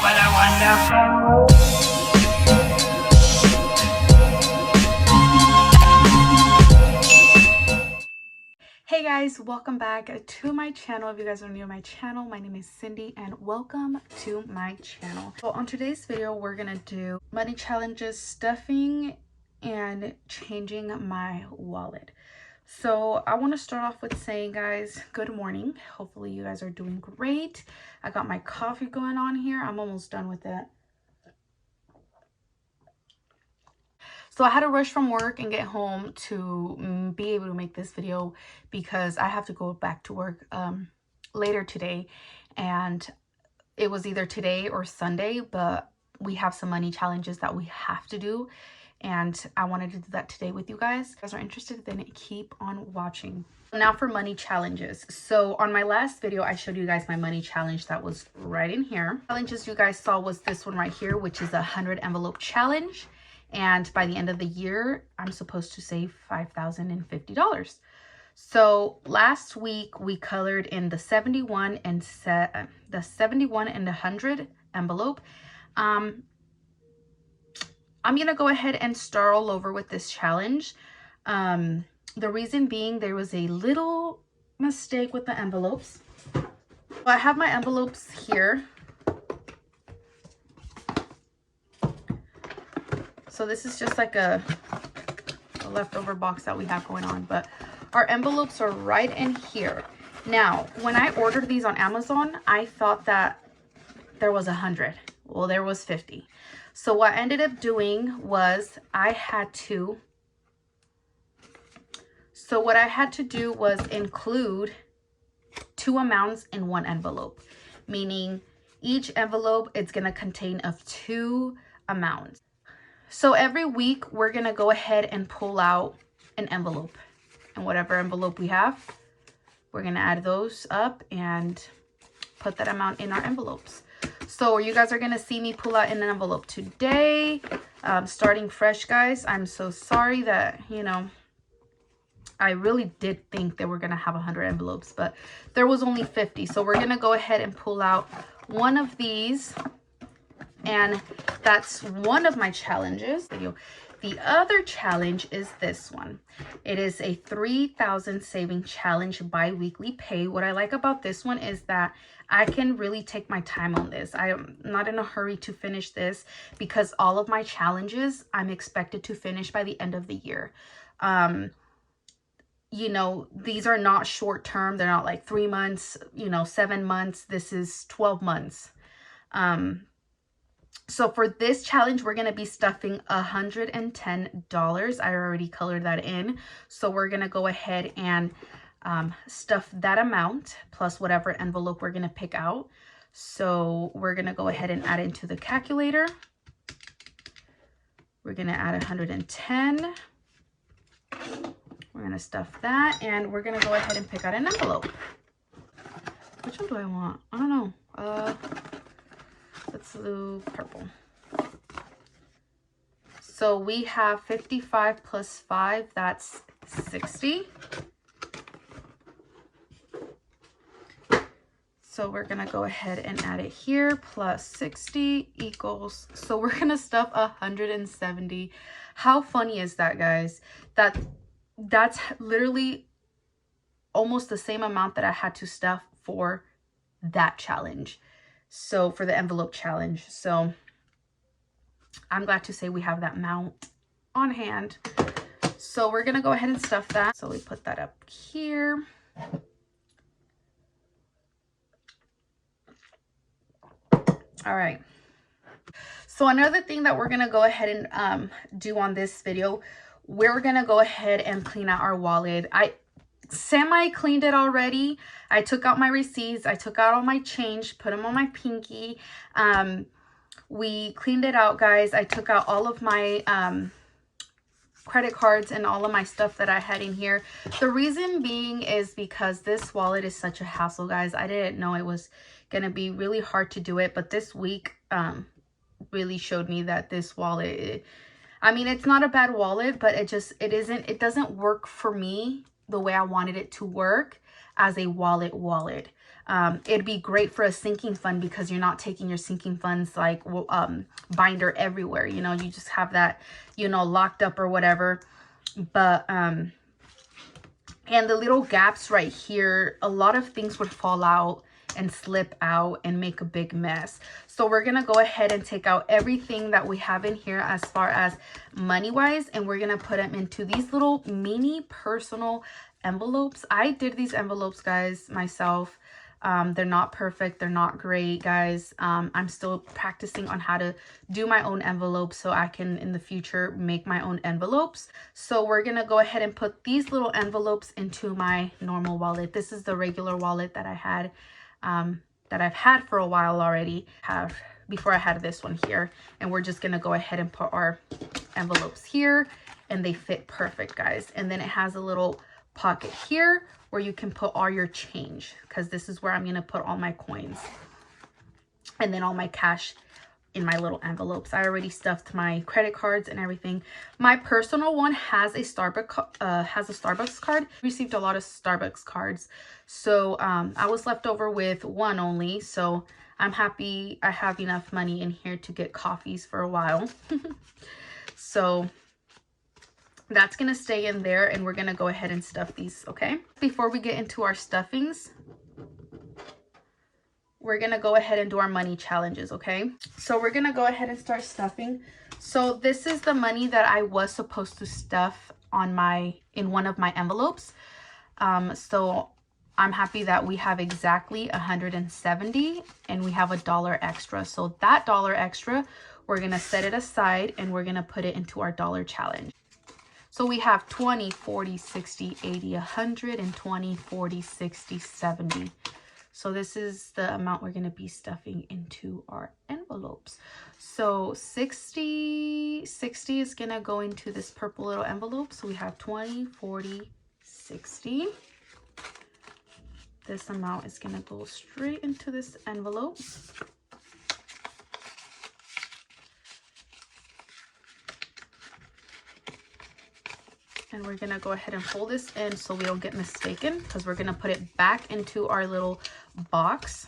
What a wonderful. Hey guys, welcome back to my channel. If you guys are new to my channel, my name is Cindy and welcome to my channel. So on today's video, we're gonna do money challenges, stuffing, and changing my wallet. So I want to start off with saying, guys, good morning. Hopefully you guys are doing great. I got my coffee going on here. I'm almost done with it. So I had to rush from work and get home to be able to make this video because I have to go back to work later today, and it was either today or Sunday, but we have some money challenges that we have to do, and I wanted to do that today with you guys. If you guys are interested, then keep on watching. Now for money challenges. So on my last video, I showed you guys my money challenge that was right in here. Challenges you guys saw was this one right here, which is a 100 envelope challenge. And by the end of the year, I'm supposed to save $5,050. So last week we colored in the 71 and the 71 and 100 envelope. I'm gonna go ahead and start all over with this challenge. The reason being, there was a little mistake with the envelopes. So I have my envelopes here. So this is just like a leftover box that we have going on, but our envelopes are right in here. Now, when I ordered these on Amazon, I thought that there was 100. Well, there was 50. So what I ended up doing was what I had to do was include two amounts in one envelope, meaning each envelope it's going to contain of two amounts. So every week we're going to go ahead and pull out an envelope, and whatever envelope we have, we're going to add those up and put that amount in our envelopes. So you guys are going to see me pull out an envelope today, starting fresh, guys. I'm so sorry that, you know, I really did think that we're going to have 100 envelopes, but there was only 50. So we're going to go ahead and pull out one of these, and that's one of my challenges. The other challenge is this one. It is a 3,000 saving challenge bi-weekly pay. What I like about this one is that I can really take my time on this. I am not in a hurry to finish this because all of my challenges I'm expected to finish by the end of the year. You know, these are not short term. They're not like 3 months, you know, 7 months. This is 12 months. So for this challenge, we're going to be stuffing $110. I already colored that in. So we're going to go ahead and stuff that amount plus whatever envelope we're going to pick out. So we're going to go ahead and add it into the calculator. We're going to add 110. We're going to stuff that, and we're going to go ahead and pick out an envelope. Which one do I want? I don't know. Let's do purple. So we have 55 plus 5, that's 60. So we're going to go ahead and add it here. Plus 60 equals, so we're going to stuff 170. How funny is that, guys? That's literally almost the same amount that I had to stuff for that challenge. So for the envelope challenge. So I'm glad to say we have that amount on hand. So we're going to go ahead and stuff that. So we put that up here. All right. So another thing that we're going to go ahead and do on this video, we're going to go ahead and clean out our wallet. I semi-cleaned it already. I took out my receipts. I took out all my change, put them on my pinky. We cleaned it out, guys. I took out all of my credit cards and all of my stuff that I had in here. The reason being is because this wallet is such a hassle, guys. I didn't know it was going to be really hard to do it, but this week really showed me that this wallet, I mean, it's not a bad wallet, but it doesn't work for me the way I wanted it to work as a wallet. It'd be great for a sinking fund because you're not taking your sinking funds like binder everywhere. You know, you just have that, you know, locked up or whatever. But and the little gaps right here, a lot of things would fall out and slip out and make a big mess. So we're gonna go ahead and take out everything that we have in here as far as money wise, and we're gonna put them into these little mini personal envelopes. I did these envelopes, guys, myself. They're not perfect, they're not great, guys. I'm still practicing on how to do my own envelopes so I can in the future make my own envelopes. So we're gonna go ahead and put these little envelopes into my normal wallet. This is the regular wallet that I had, that I've had for a while already, before I had this one here. And we're just gonna go ahead and put our envelopes here, and they fit perfect, guys. And then it has a little pocket here where you can put all your change, because this is where I'm gonna put all my coins and then all my cash in my little envelopes. I already stuffed my credit cards and everything. My personal one has a Starbucks card. Received a lot of Starbucks cards, so I was left over with one only, so I'm happy I have enough money in here to get coffees for a while. So that's gonna stay in there, and we're gonna go ahead and stuff these, okay? Before we get into our stuffings, we're gonna go ahead and do our money challenges, okay? So we're gonna go ahead and start stuffing. So this is the money that I was supposed to stuff on in one of my envelopes. So I'm happy that we have exactly 170 and we have $1 extra. So that $1 extra, we're gonna set it aside and we're gonna put it into our dollar challenge. So we have 20, 40, 60, 80, 100, and 20, 40, 60, 70. So this is the amount we're going to be stuffing into our envelopes. So 60 is going to go into this purple little envelope. So we have 20, 40, 60. This amount is going to go straight into this envelope. And we're gonna go ahead and fold this in so we don't get mistaken, because we're gonna put it back into our little box.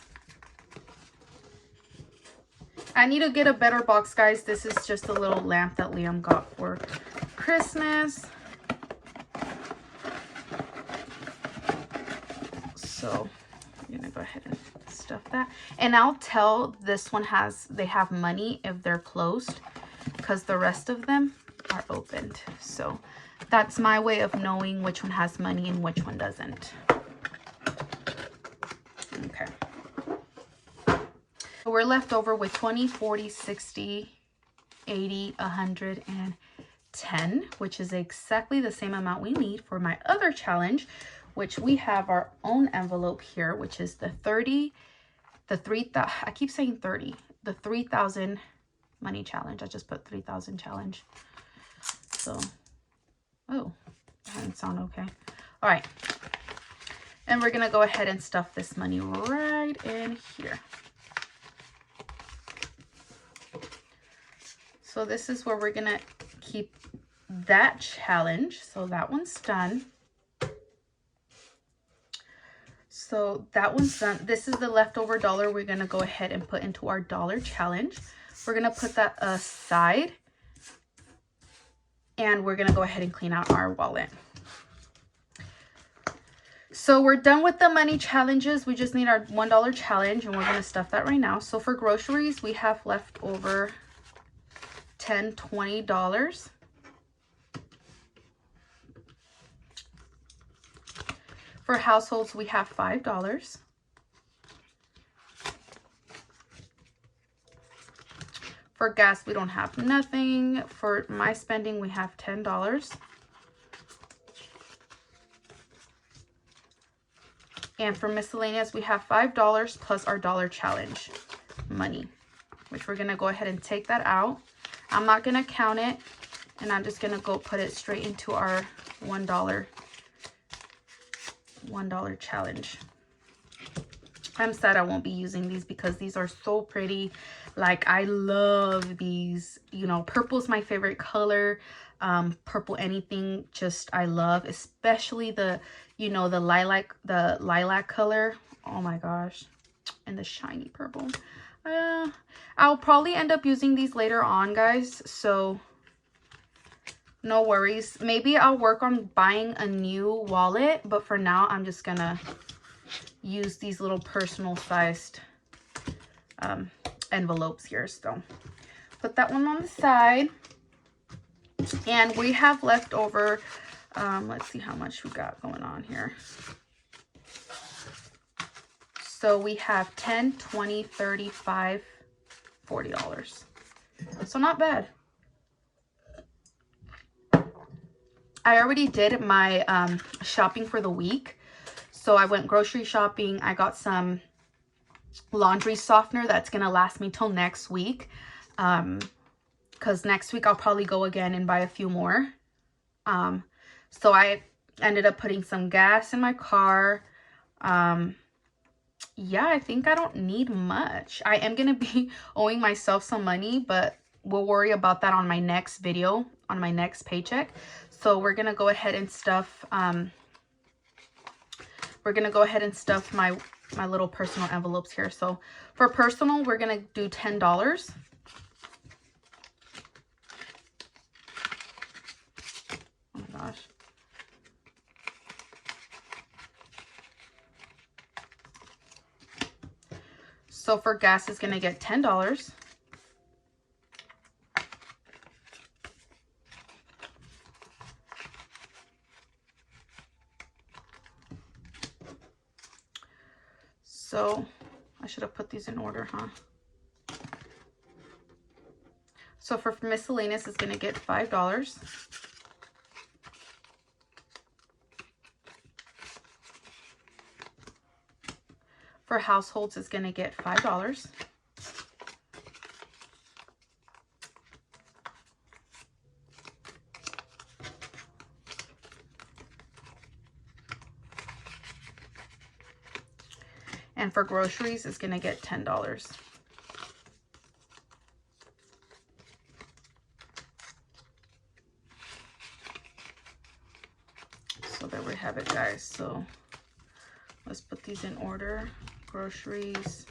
I need to get a better box, guys. This is just a little lamp that Liam got for Christmas. So I'm gonna go ahead and stuff that. And I'll tell this one they have money if they're closed, because the rest of them are opened. So that's my way of knowing which one has money and which one doesn't. Okay. So we're left over with 20, 40, 60, 80, 100, and 10, which is exactly the same amount we need for my other challenge, which we have our own envelope here, which is the 30, I keep saying 30, the 3,000 money challenge. I just put 3,000 challenge. So, oh, that didn't sound okay. All right. And we're going to go ahead and stuff this money right in here. So this is where we're going to keep that challenge. So that one's done. So that one's done. This is the leftover dollar we're going to go ahead and put into our dollar challenge. We're going to put that aside. And we're going to go ahead and clean out our wallet. So we're done with the money challenges. We just need our $1 challenge, and we're going to stuff that right now. So for groceries, we have left over $10, $20. For households, we have $5. For gas, we don't have nothing. For my spending, we have $10. And for miscellaneous, we have $5 plus our dollar challenge money, which we're going to go ahead and take that out. I'm not going to count it, and I'm just going to go put it straight into our $1 challenge. I'm sad I won't be using these because these are so pretty. Like, I love these. You know, purple's my favorite color. Purple anything, just I love, especially the, you know, the lilac color. Oh my gosh. And the shiny purple. I'll probably end up using these later on, guys, so no worries. Maybe I'll work on buying a new wallet, but for now I'm just gonna use these little personal sized envelopes here. So put that one on the side, and we have left over, let's see how much we got going on here. So we have $10, $20, $35, $40. So not bad. I already did my shopping for the week. So I went grocery shopping. I got some laundry softener that's going to last me till next week. Because next week I'll probably go again and buy a few more. So I ended up putting some gas in my car. Yeah, I think I don't need much. I am going to be owing myself some money, but we'll worry about that on my next video, on my next paycheck. So we're going to go ahead and stuff, my little personal envelopes here. So for personal, we're going to do $10. Oh my gosh. So for gas, it's going to get $10. So I should have put these in order, huh? So for miscellaneous, it's going to get $5. For households, it's going to get $5. And for groceries, it's going to get $10. So there we have it, guys. So let's put these in order. Groceries,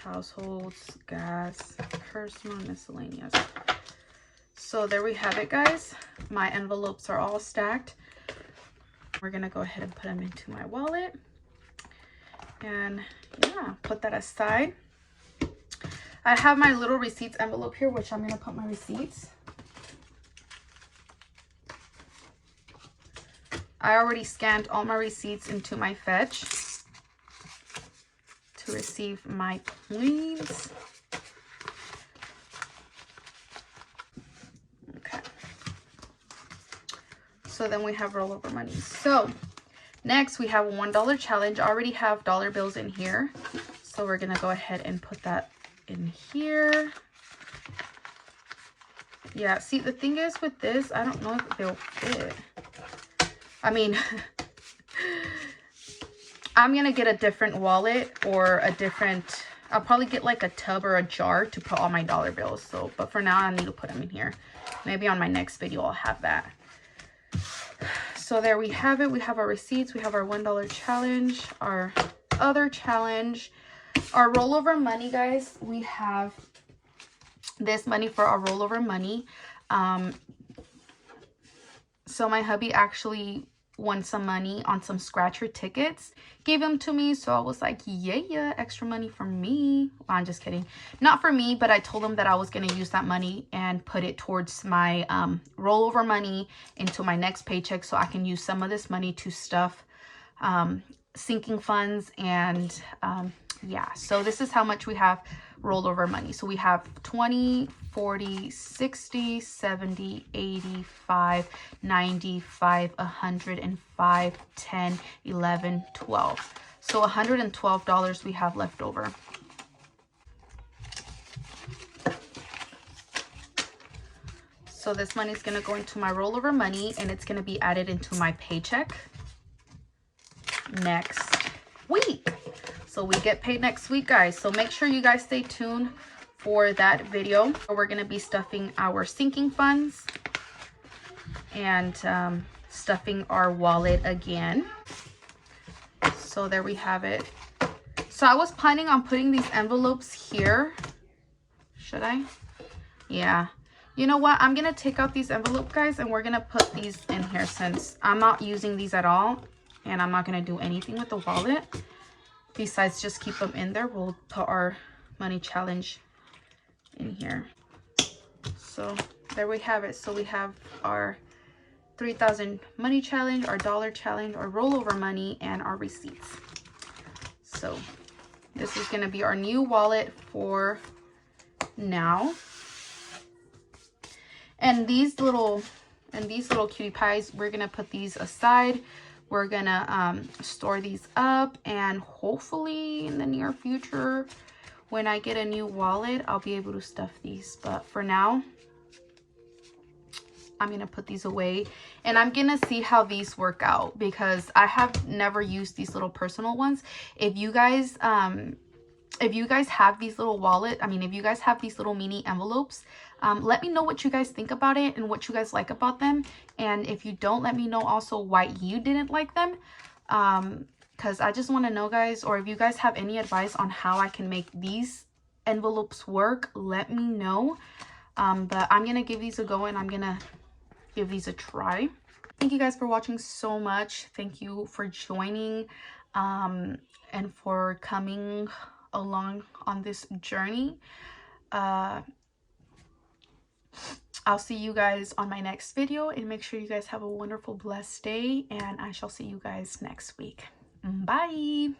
households, gas, personal, miscellaneous. So there we have it, guys. My envelopes are all stacked. We're going to go ahead and put them into my wallet. And yeah, put that aside. I have my little receipts envelope here, which I'm going to put my receipts. I already scanned all my receipts into my fetch to receive my points. Okay. So then we have rollover money. So next, we have a $1 challenge. I already have dollar bills in here. So we're going to go ahead and put that in here. Yeah, see, the thing is with this, I don't know if they'll fit. I mean, I'm going to get a different wallet or a different, I'll probably get like a tub or a jar to put all my dollar bills. So, but for now, I need to put them in here. Maybe on my next video, I'll have that. So there we have it. We have our receipts. We have our $1 challenge, our other challenge, our rollover money, guys. We have this money for our rollover money. So my hubby actually won some money on some scratcher tickets, gave them to me. So I was like, yeah, extra money for me. Well, I'm just kidding. Not for me, but I told him that I was going to use that money and put it towards my rollover money into my next paycheck, so I can use some of this money to stuff sinking funds. And yeah, so this is how much we have rollover money. So we have 20, 40, 60, 70, 85, 95, 105, 10, 11, 12. So $112 we have left over. So this money is going to go into my rollover money, and it's going to be added into my paycheck next week. So we get paid next week, guys. So make sure you guys stay tuned for that video. We're going to be stuffing our sinking funds and stuffing our wallet again. So there we have it. So I was planning on putting these envelopes here. Should I? Yeah. You know what? I'm going to take out these envelopes, guys, and we're going to put these in here since I'm not using these at all. And I'm not going to do anything with the wallet besides just keep them in there. We'll put our money challenge in here. So there we have it. So we have our 3,000 money challenge, our dollar challenge, our rollover money, and our receipts. So this is going to be our new wallet for now. And these little cutie pies, we're going to put these aside. We're going to store these up, and hopefully in the near future, when I get a new wallet, I'll be able to stuff these. But for now, I'm going to put these away, and I'm going to see how these work out because I have never used these little personal ones. If you guys have these little if you guys have these little mini envelopes, let me know what you guys think about it and what you guys like about them. And if you don't, let me know also why you didn't like them. Because I just want to know, guys, or if you guys have any advice on how I can make these envelopes work, let me know. But I'm going to give these a go, and I'm going to give these a try. Thank you guys for watching so much. Thank you for joining and for coming along on this journey. I'll see you guys on my next video, and make sure you guys have a wonderful, blessed day, and I shall see you guys next week. Bye.